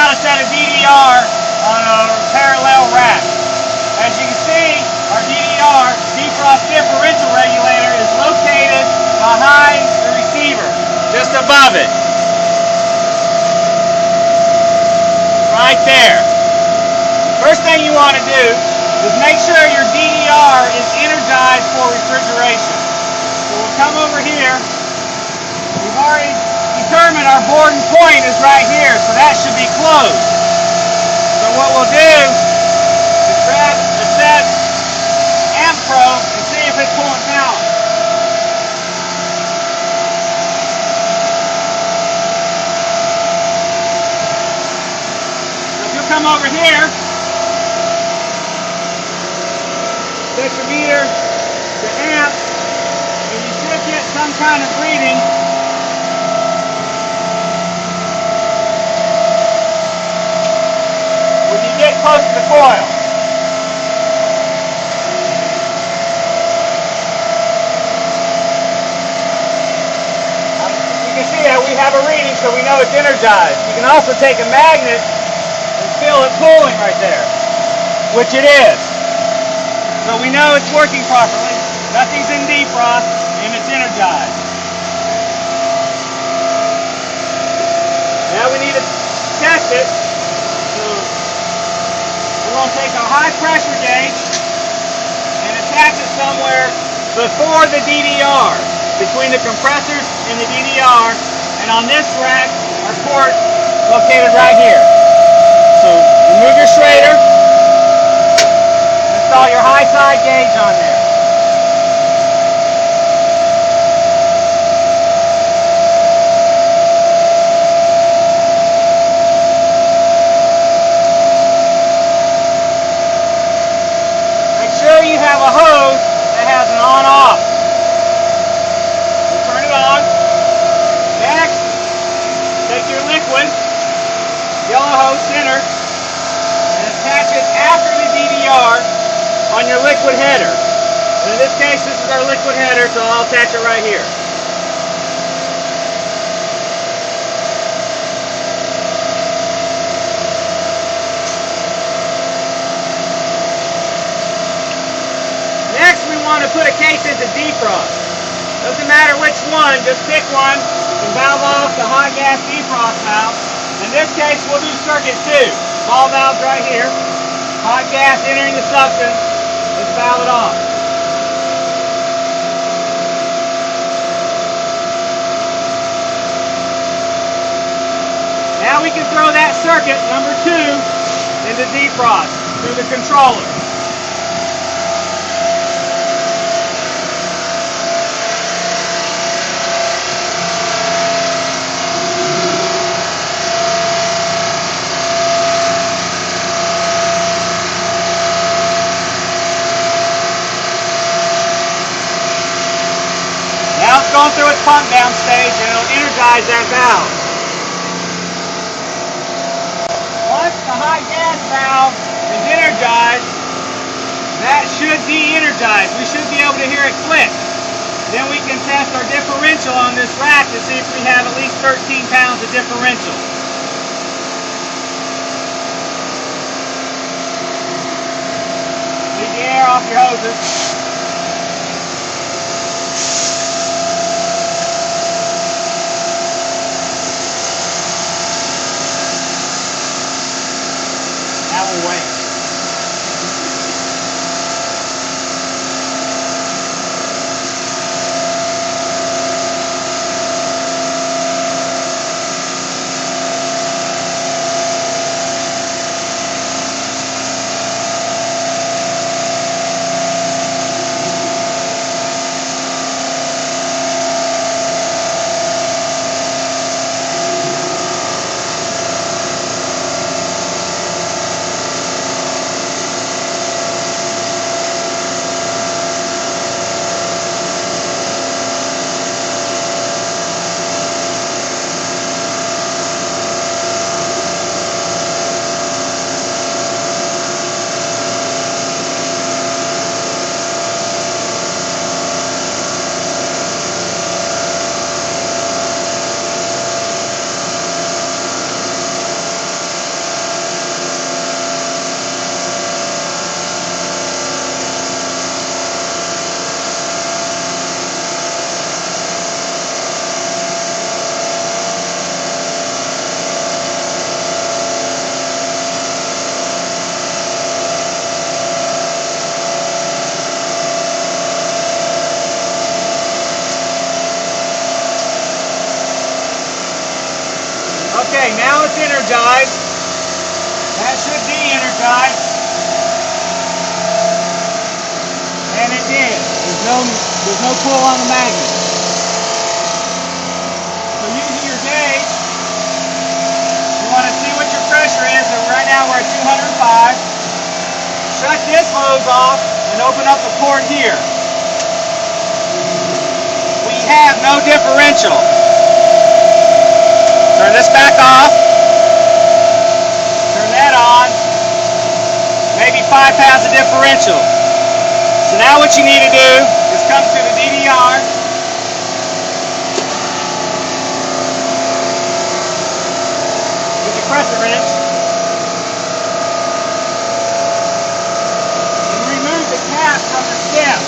mount a set of DDR on a parallel rack. As you can see, our DDR, defrost differential regulator, is located behind the receiver, just above it. Right there. First thing you want to do is make sure your DDR is energized for refrigeration. So we'll come over here. We've already determined our Borden point is right here, so that should be closed. So what we'll do is grab the set amp probe and see if it's pulling power. So if you'll come over here, set your meter to amp, and you should get some kind of reading. When you get close to the coil. You can see that we have a reading, so we know it's energized. You can also take a magnet and feel it pulling right there, which it is. So we know it's working properly. Nothing's in defrost, and it's energized. Now we need to test it. So we're going to take our high pressure gauge and attach it somewhere before the DDR, between the compressors and the DDR, and on this rack, our port located right here. So remove your Schrader. Install your high side gauge on there. Make sure you have a hose that has an on-off. We'll turn it on. Next, take your liquid, yellow hose center, and attach it after the DDR on your liquid header. And in this case, this is our liquid header, so I'll attach it right here. Next, we want to put a case into defrost. Doesn't matter which one, just pick one and valve off the hot gas defrost valve. In this case, we'll do circuit 2. Ball valve's right here. Hot gas entering the substance. Let's valve it off. Now we can throw that circuit, number 2, into defrost through the controller. Now it's going through its pump down stage and it'll energize that valve. Once the hot gas valve is energized, that should de-energize. We should be able to hear it click. Then we can test our differential on this rack to see if we have at least 13 pounds of differential. Leave the air off your hoses. Now we'll wait. Okay, now it's energized. That should be energized. And it did. There's no pull on the magnet. So using your gauge, you want to see what your pressure is, and right now we're at 205. Shut this hose off and open up the port here. We have no differential. Turn this back off. Turn that on. Maybe 5 pounds of differential. So now what you need to do is come to the DDR. With the crescent wrench. And remove the cap from the stem.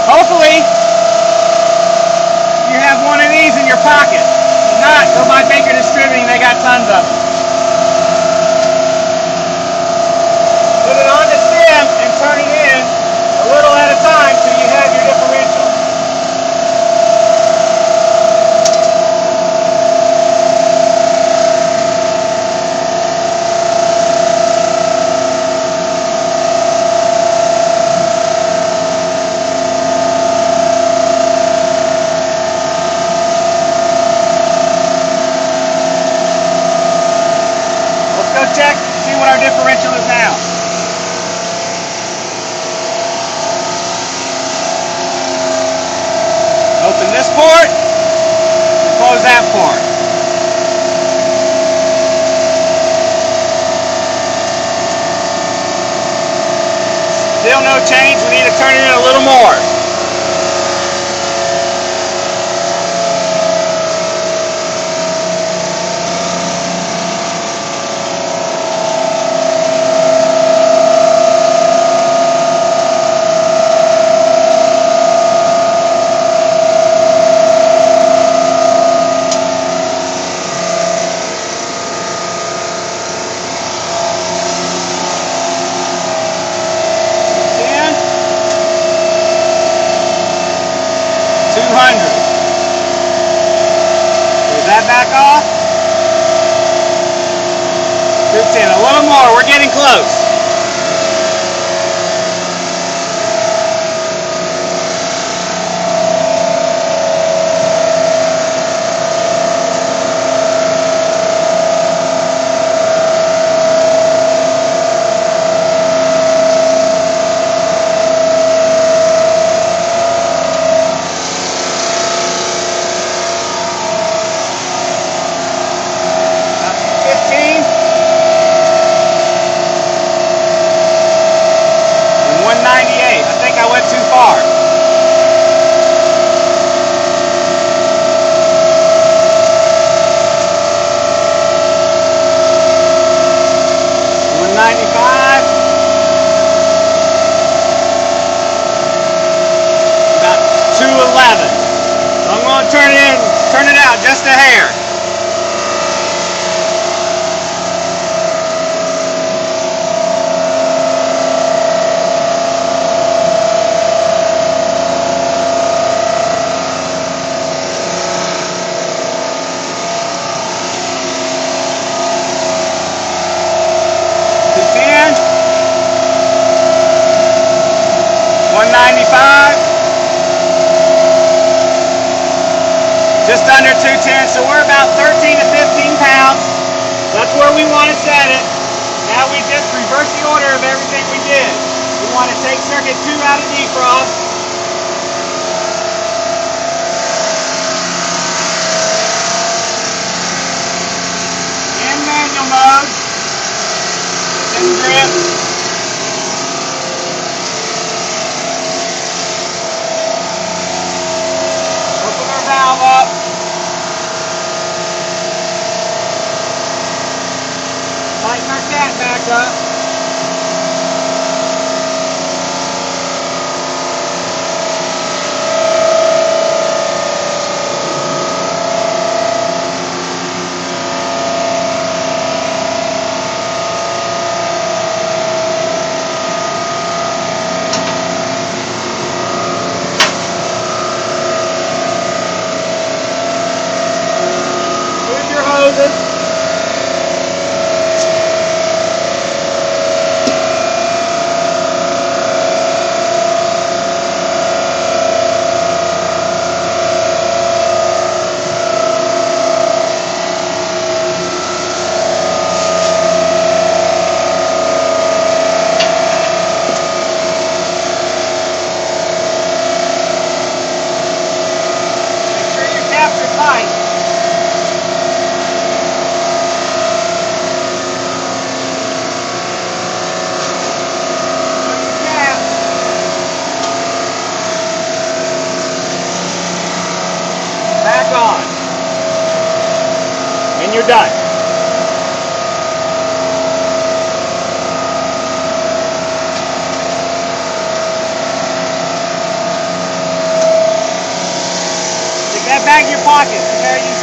Hopefully, you have one of these in your pocket. If not, go buy Baker Distributing, they got tons of them. Put it on the stem and turn it in a little at a time till you have your differential. Check, see what our differential is now. Open this port and close that port. Still no change, we need to turn it in a little more. Is that back off? 210, a little more, we're getting close. Turn it out just a hair. $210, $195. Just under 210, so we're about 13 to 15 pounds. That's where we want to set it. Now we just reverse the order of everything we did. We want to take circuit 2 out of defrost. In manual mode. In grip. Open our valve up. Tighten our cap back up. pockets. Okay, you